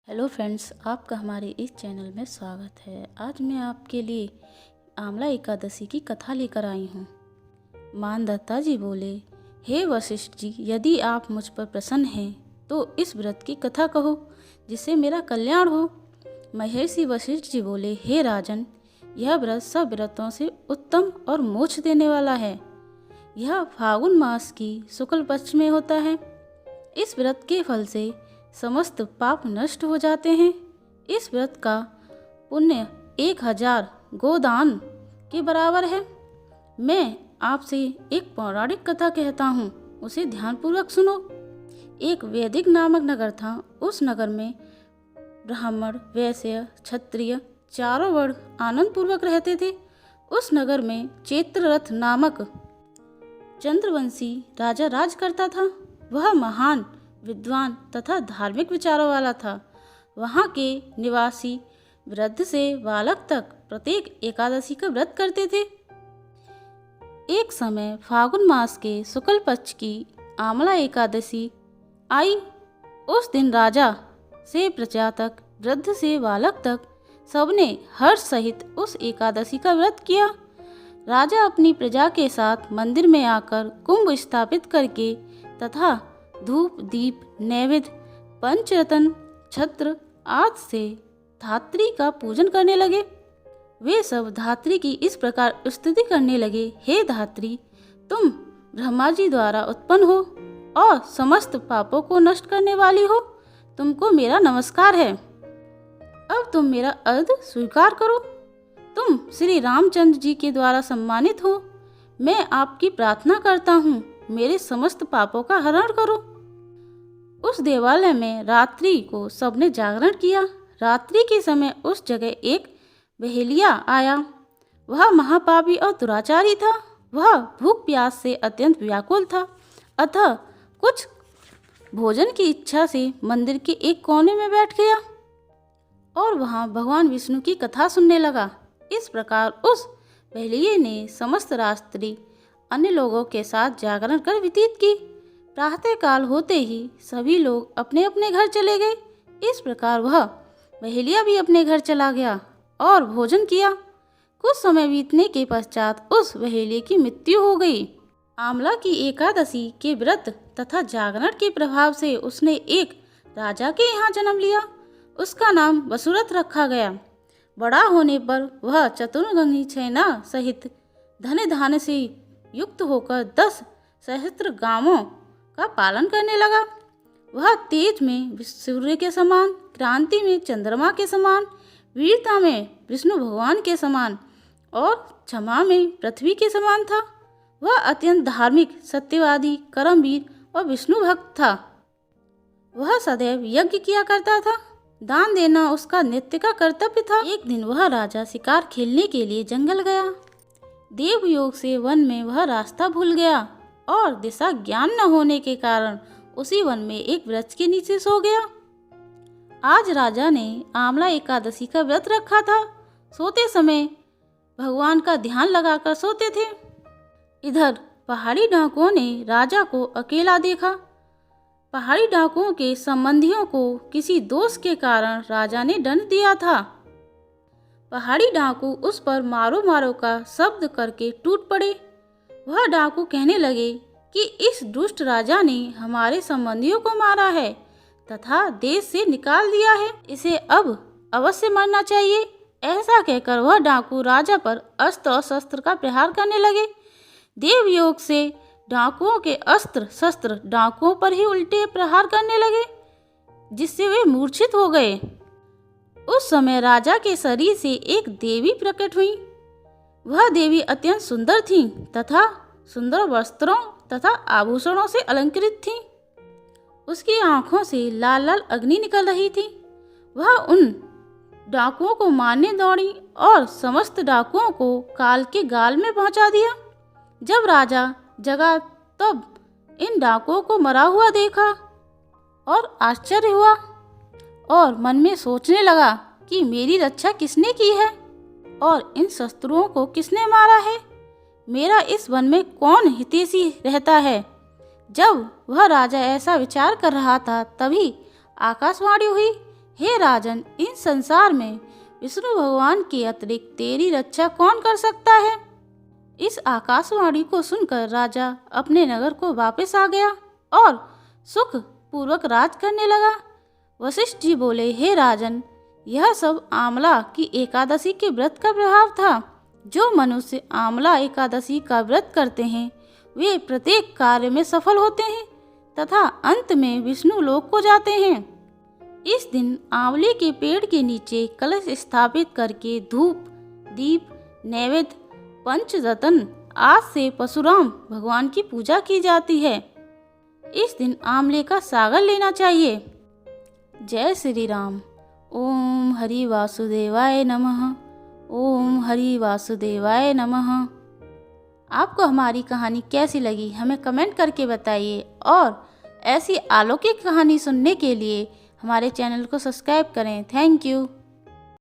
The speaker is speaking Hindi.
हेलो फ्रेंड्स, आपका हमारे इस चैनल में स्वागत है। आज मैं आपके लिए आंवला एकादशी की कथा लेकर आई हूँ। मानदत्ता जी बोले, हे वशिष्ठ जी, यदि आप मुझ पर प्रसन्न हैं तो इस व्रत की कथा कहो जिससे मेरा कल्याण हो। महर्षि वशिष्ठ जी बोले, हे राजन, यह व्रत सब व्रतों से उत्तम और मोक्ष देने वाला है। यह फागुन मास की शुक्ल पक्ष में होता है। इस व्रत के फल से समस्त पाप नष्ट हो जाते हैं। इस व्रत का पुण्य 1000 गोदान के बराबर है। मैं आपसे एक पौराणिक कथा कहता हूँ, उसे ध्यानपूर्वक सुनो। एक वैदिक नामक नगर था। उस नगर में ब्राह्मण, वैश्य, क्षत्रिय चारों वर्ण आनंद पूर्वक रहते थे। उस नगर में चैत्ररथ नामक चंद्रवंशी राजा राज करता था। वह महान विद्वान तथा धार्मिक विचारों वाला था। वहाँ के निवासी वृद्ध से बालक तक प्रत्येक एकादशी का व्रत करते थे। एक समय फागुन मास के शुक्ल पक्ष की आंवला एकादशी आई। उस दिन राजा से प्रजा तक, वृद्ध से बालक तक सबने हर्ष सहित उस एकादशी का व्रत किया। राजा अपनी प्रजा के साथ मंदिर में आकर कुंभ स्थापित करके तथा धूप, दीप, नैवेद्य, पंचरत्न, छत्र आदि से धात्री का पूजन करने लगे। वे सब धात्री की इस प्रकार स्तुति करने लगे, हे धात्री, तुम ब्रह्मा जी द्वारा उत्पन्न हो और समस्त पापों को नष्ट करने वाली हो। तुमको मेरा नमस्कार है। अब तुम मेरा अर्घ स्वीकार करो। तुम श्री रामचंद्र जी के द्वारा सम्मानित हो। मैं आपकी प्रार्थना करता हूँ, मेरे समस्त पापों का हरण करो। उस देवालय में रात्रि को सबने जागरण किया। रात्रि के समय उस जगह एक बहेलिया आया। वह महापापी और दुराचारी था। वह भूख प्यास से अत्यंत व्याकुल था। अतः कुछ भोजन की इच्छा से मंदिर के एक कोने में बैठ गया और वहां भगवान विष्णु की कथा सुनने लगा। इस प्रकार उस बहेलिये ने समस्त रात्रि अन्य लोगों के साथ जागरण कर व्यतीत की। प्रातः काल होते ही सभी लोग अपने अपने घर चले गए। इस प्रकार वह बहेलिया भी अपने घर चला गया और भोजन किया। कुछ समय बीतने के पश्चात उस बहेलिये की मृत्यु हो गई। आंवला की एकादशी के व्रत तथा जागरण के प्रभाव से उसने एक राजा के यहाँ जन्म लिया। उसका नाम वसुरथ रखा गया। बड़ा होने पर वह चतुर्ंगी सेना सहित धन धान्य से युक्त होकर 10 सहस्त्र गांवों का पालन करने लगा। वह तेज में सूर्य के समान, क्रांति में चंद्रमा के समान, वीरता में विष्णु भगवान के समान और क्षमा में पृथ्वी के समान था। वह अत्यंत धार्मिक, सत्यवादी, कर्मवीर और विष्णु भक्त था। वह सदैव यज्ञ किया करता था। दान देना उसका नित्य का कर्तव्य था। एक दिन वह राजा शिकार खेलने के लिए जंगल गया। देवयोग से वन में वह रास्ता भूल गया और दिशा ज्ञान न होने के कारण उसी वन में एक वृक्ष के नीचे सो गया। आज राजा ने आंवला एकादशी का व्रत रखा था। सोते समय भगवान का ध्यान लगाकर सोते थे। इधर पहाड़ी डाकुओं ने राजा को अकेला देखा। पहाड़ी डाकुओं के संबंधियों को किसी दोष के कारण राजा ने दंड दिया था। पहाड़ी डाकू उस पर मारो मारो का शब्द करके टूट पड़े। वह डाकू कहने लगे कि इस दुष्ट राजा ने हमारे संबंधियों को मारा है तथा देश से निकाल दिया है। इसे अब अवश्य मारना चाहिए। ऐसा कहकर वह डाकू राजा पर अस्त्र और शस्त्र का प्रहार करने लगे। देवयोग से डाकुओं के अस्त्र शस्त्र डाकुओं पर ही उल्टे प्रहार करने लगे, जिससे वे मूर्छित हो गए। उस समय राजा के शरीर से एक देवी प्रकट हुई। वह देवी अत्यंत सुंदर थी तथा सुंदर वस्त्रों तथा आभूषणों से अलंकृत थी। उसकी आंखों से लाल लाल अग्नि निकल रही थी। वह उन डाकुओं को मारने दौड़ी और समस्त डाकुओं को काल के गाल में पहुंचा दिया। जब राजा जगा तब इन डाकुओं को मरा हुआ देखा और आश्चर्य हुआ और मन में सोचने लगा कि मेरी रक्षा किसने की है और इन शत्रुओं को किसने मारा है। मेरा इस वन में कौन हितैषी रहता है। जब वह राजा ऐसा विचार कर रहा था तभी आकाशवाणी हुई हे राजन, इन संसार में विष्णु भगवान के अतिरिक्त तेरी रक्षा कौन कर सकता है। इस आकाशवाणी को सुनकर राजा अपने नगर को वापस आ गया और सुख पूर्वक राज करने लगा। वशिष्ठ जी बोले, हे राजन, यह सब आमला की एकादशी के व्रत का प्रभाव था। जो मनुष्य आमला एकादशी का व्रत करते हैं वे प्रत्येक कार्य में सफल होते हैं तथा अंत में विष्णु लोक को जाते हैं। इस दिन आंवले के पेड़ के नीचे कलश स्थापित करके धूप, दीप, नैवेद्य, पंचरत्न आदि से परशुराम भगवान की पूजा की जाती है। इस दिन आंवले का सागर लेना चाहिए। जय श्री राम। ओम हरि वासुदेवाय नमः। ओम हरि वासुदेवाय नमः। आपको हमारी कहानी कैसी लगी हमें कमेंट करके बताइए और ऐसी अलौकिक कहानी सुनने के लिए हमारे चैनल को सब्सक्राइब करें। Thank you.